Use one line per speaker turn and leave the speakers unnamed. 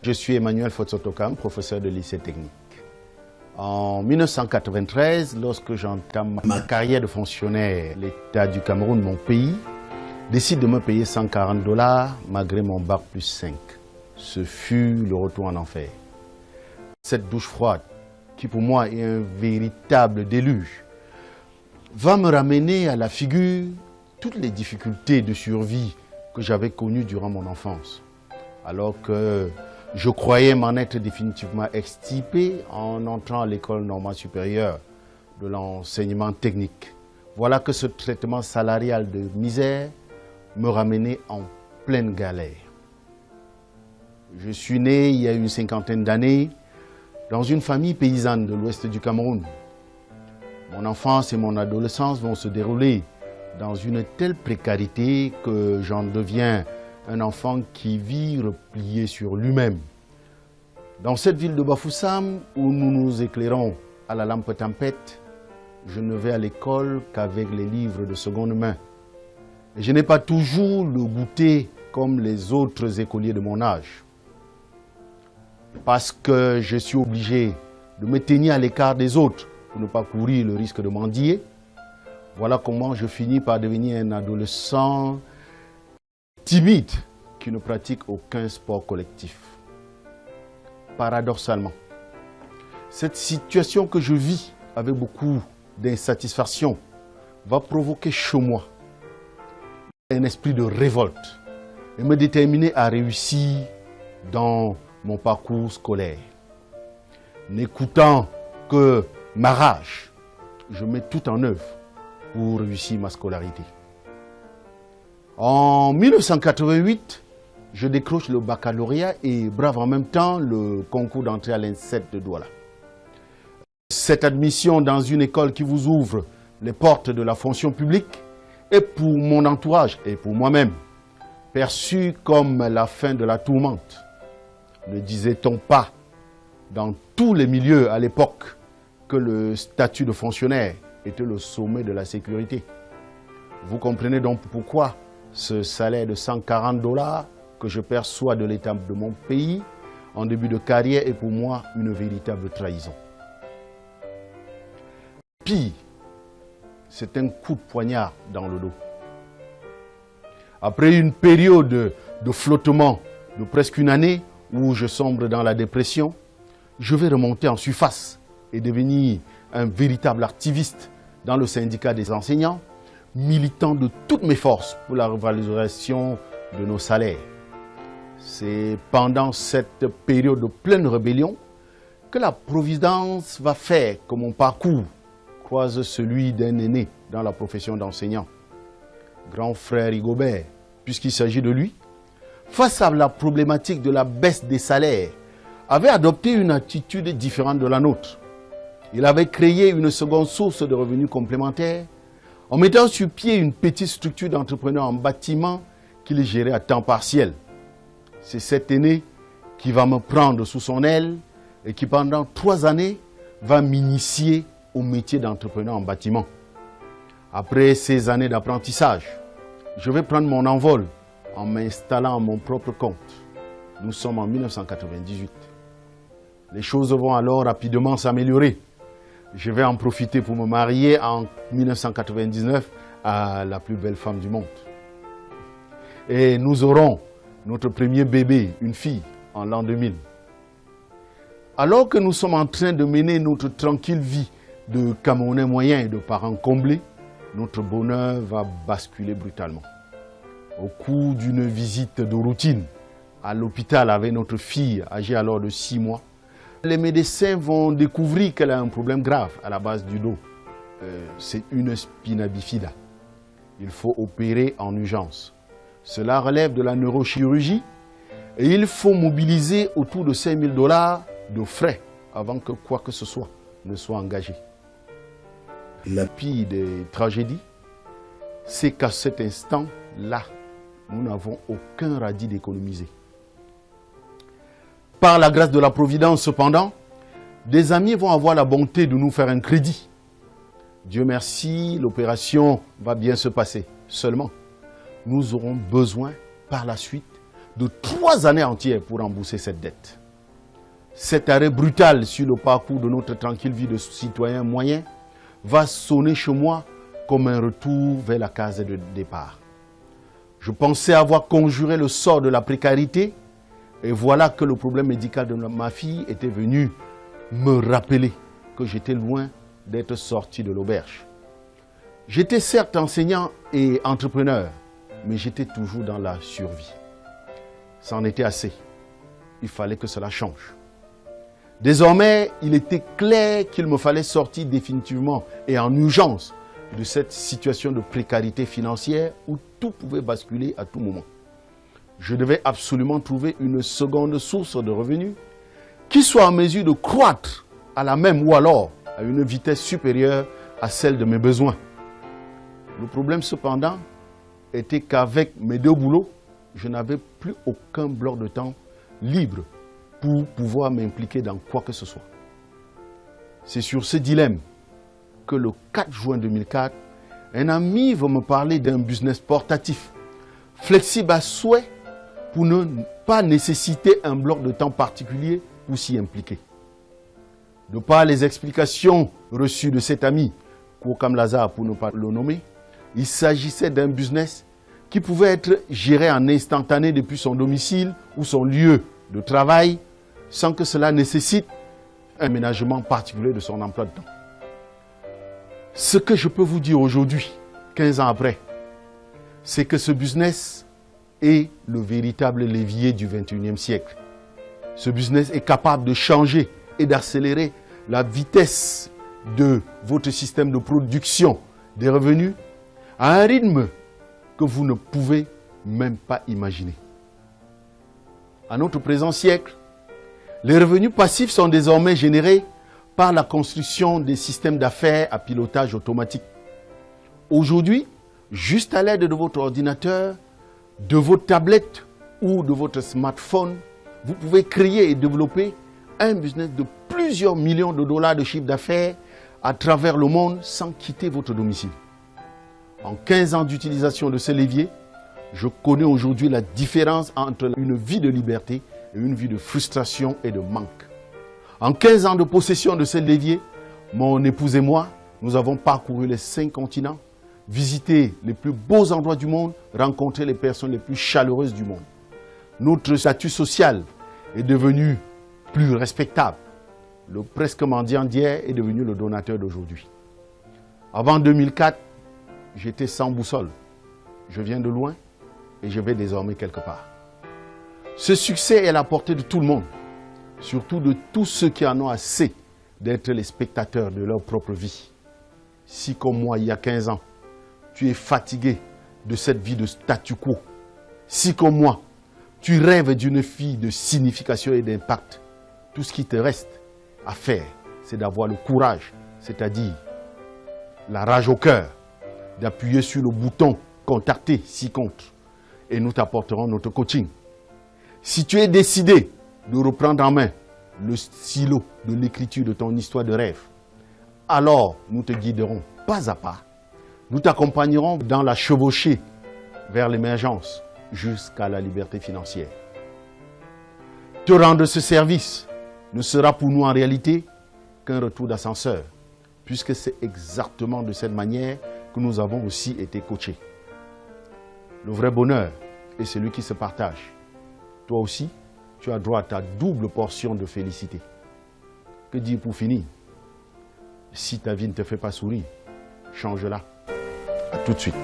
Je suis Emmanuel Fotsotokam, professeur de lycée technique. En 1993, lorsque j'entame ma carrière de fonctionnaire, l'État du Cameroun, mon pays, décide de me payer $140 malgré mon bac plus 5. Ce fut le retour en enfer. Cette douche froide, qui pour moi est un véritable déluge, va me ramener à la figure toutes les difficultés de survie que j'avais connues durant mon enfance. Alors que je croyais m'en être définitivement extirpé en entrant à l'école normale supérieure de l'enseignement technique. Voilà que ce traitement salarial de misère me ramenait en pleine galère. Je suis né il y a une cinquantaine d'années dans une famille paysanne de l'ouest du Cameroun. Mon enfance et mon adolescence vont se dérouler dans une telle précarité que j'en deviens un enfant qui vit replié sur lui-même. Dans cette ville de Bafoussam, où nous nous éclairons à la lampe tempête, je ne vais à l'école qu'avec les livres de seconde main. Et je n'ai pas toujours le goûter comme les autres écoliers de mon âge. Parce que je suis obligé de me tenir à l'écart des autres pour ne pas courir le risque de mendier. Voilà comment je finis par devenir un adolescent timide qui ne pratique aucun sport collectif. Paradoxalement, cette situation que je vis avec beaucoup d'insatisfaction va provoquer chez moi un esprit de révolte et me déterminer à réussir dans mon parcours scolaire. N'écoutant que ma rage, je mets tout en œuvre pour réussir ma scolarité. En 1988, je décroche le baccalauréat et brave en même temps le concours d'entrée à l'INSET de Douala. Cette admission dans une école qui vous ouvre les portes de la fonction publique est pour mon entourage et pour moi-même perçue comme la fin de la tourmente. Ne disait-on pas dans tous les milieux à l'époque que le statut de fonctionnaire était le sommet de la sécurité? Vous comprenez donc pourquoi ce salaire de $140 que je perçois de l'État de mon pays en début de carrière est pour moi une véritable trahison. Pire, c'est un coup de poignard dans le dos. Après une période de flottement de presque une année où je sombre dans la dépression, je vais remonter en surface et devenir un véritable activiste dans le syndicat des enseignants, militant de toutes mes forces pour la revalorisation de nos salaires. C'est pendant cette période de pleine rébellion que la Providence va faire que mon parcours croise celui d'un aîné dans la profession d'enseignant. Grand frère Rigobert, puisqu'il s'agit de lui, face à la problématique de la baisse des salaires, avait adopté une attitude différente de la nôtre. Il avait créé une seconde source de revenus complémentaires en mettant sur pied une petite structure d'entrepreneurs en bâtiment qu'il gérait à temps partiel. C'est cet aîné qui va me prendre sous son aile et qui pendant 3 années va m'initier au métier d'entrepreneur en bâtiment. Après ces années d'apprentissage, je vais prendre mon envol en m'installant à mon propre compte. Nous sommes en 1998. Les choses vont alors rapidement s'améliorer. Je vais en profiter pour me marier en 1999 à la plus belle femme du monde. Et nous aurons notre premier bébé, une fille, en l'an 2000. Alors que nous sommes en train de mener notre tranquille vie de Camerounais moyens et de parents comblés, notre bonheur va basculer brutalement. Au cours d'une visite de routine à l'hôpital avec notre fille âgée alors de 6 mois, les médecins vont découvrir qu'elle a un problème grave à la base du dos. C'est une spina bifida. Il faut opérer en urgence. Cela relève de la neurochirurgie et il faut mobiliser autour de $5000 de frais avant que quoi que ce soit ne soit engagé. La pire des tragédies, c'est qu'à cet instant-là, nous n'avons aucun radis d'économiser. Par la grâce de la Providence, cependant, des amis vont avoir la bonté de nous faire un crédit. Dieu merci, l'opération va bien se passer. Seulement, nous aurons besoin, par la suite, de 3 années entières pour rembourser cette dette. Cet arrêt brutal sur le parcours de notre tranquille vie de citoyen moyen va sonner chez moi comme un retour vers la case de départ. Je pensais avoir conjuré le sort de la précarité et voilà que le problème médical de ma fille était venu me rappeler que j'étais loin d'être sorti de l'auberge. J'étais certes enseignant et entrepreneur, mais j'étais toujours dans la survie. Ça en était assez. Il fallait que cela change. Désormais, il était clair qu'il me fallait sortir définitivement et en urgence de cette situation de précarité financière où tout pouvait basculer à tout moment. Je devais absolument trouver une seconde source de revenus qui soit en mesure de croître à la même ou alors à une vitesse supérieure à celle de mes besoins. Le problème cependant était qu'avec mes 2 boulots, je n'avais plus aucun bloc de temps libre pour pouvoir m'impliquer dans quoi que ce soit. C'est sur ce dilemme que le 4 juin 2004, un ami va me parler d'un business portatif, flexible à souhait pour ne pas nécessiter un bloc de temps particulier pour s'y impliquer. De par les explications reçues de cet ami, Koukam Lazare pour ne pas le nommer, il s'agissait d'un business qui pouvait être géré en instantané depuis son domicile ou son lieu de travail sans que cela nécessite un aménagement particulier de son emploi de temps. Ce que je peux vous dire aujourd'hui, 15 ans après, c'est que ce business est le véritable levier du 21e siècle. Ce business est capable de changer et d'accélérer la vitesse de votre système de production des revenus à un rythme que vous ne pouvez même pas imaginer. À notre présent siècle, les revenus passifs sont désormais générés par la construction des systèmes d'affaires à pilotage automatique. Aujourd'hui, juste à l'aide de votre ordinateur, de votre tablette ou de votre smartphone, vous pouvez créer et développer un business de plusieurs millions de dollars de chiffre d'affaires à travers le monde sans quitter votre domicile. En 15 ans d'utilisation de ce levier, je connais aujourd'hui la différence entre une vie de liberté et une vie de frustration et de manque. En 15 ans de possession de ce levier, mon épouse et moi, nous avons parcouru les 5 continents, visité les plus beaux endroits du monde, rencontré les personnes les plus chaleureuses du monde. Notre statut social est devenu plus respectable. Le presque mendiant d'hier est devenu le donateur d'aujourd'hui. Avant 2004, j'étais sans boussole. Je viens de loin et je vais désormais quelque part. Ce succès est à la portée de tout le monde, surtout de tous ceux qui en ont assez d'être les spectateurs de leur propre vie. Si comme moi, il y a 15 ans, tu es fatigué de cette vie de statu quo, si comme moi, tu rêves d'une vie de signification et d'impact, tout ce qui te reste à faire, c'est d'avoir le courage, c'est-à-dire la rage au cœur, d'appuyer sur le bouton « Contacter » si compte, et nous t'apporterons notre coaching. Si tu es décidé de reprendre en main le stylo de l'écriture de ton histoire de rêve, alors nous te guiderons pas à pas. Nous t'accompagnerons dans la chevauchée vers l'émergence jusqu'à la liberté financière. Te rendre ce service ne sera pour nous en réalité qu'un retour d'ascenseur, puisque c'est exactement de cette manière que nous avons aussi été coachés. Le vrai bonheur est celui qui se partage. Toi aussi, tu as droit à ta double portion de félicité. Que dire pour finir? Si ta vie ne te fait pas sourire, change-la. À tout de suite.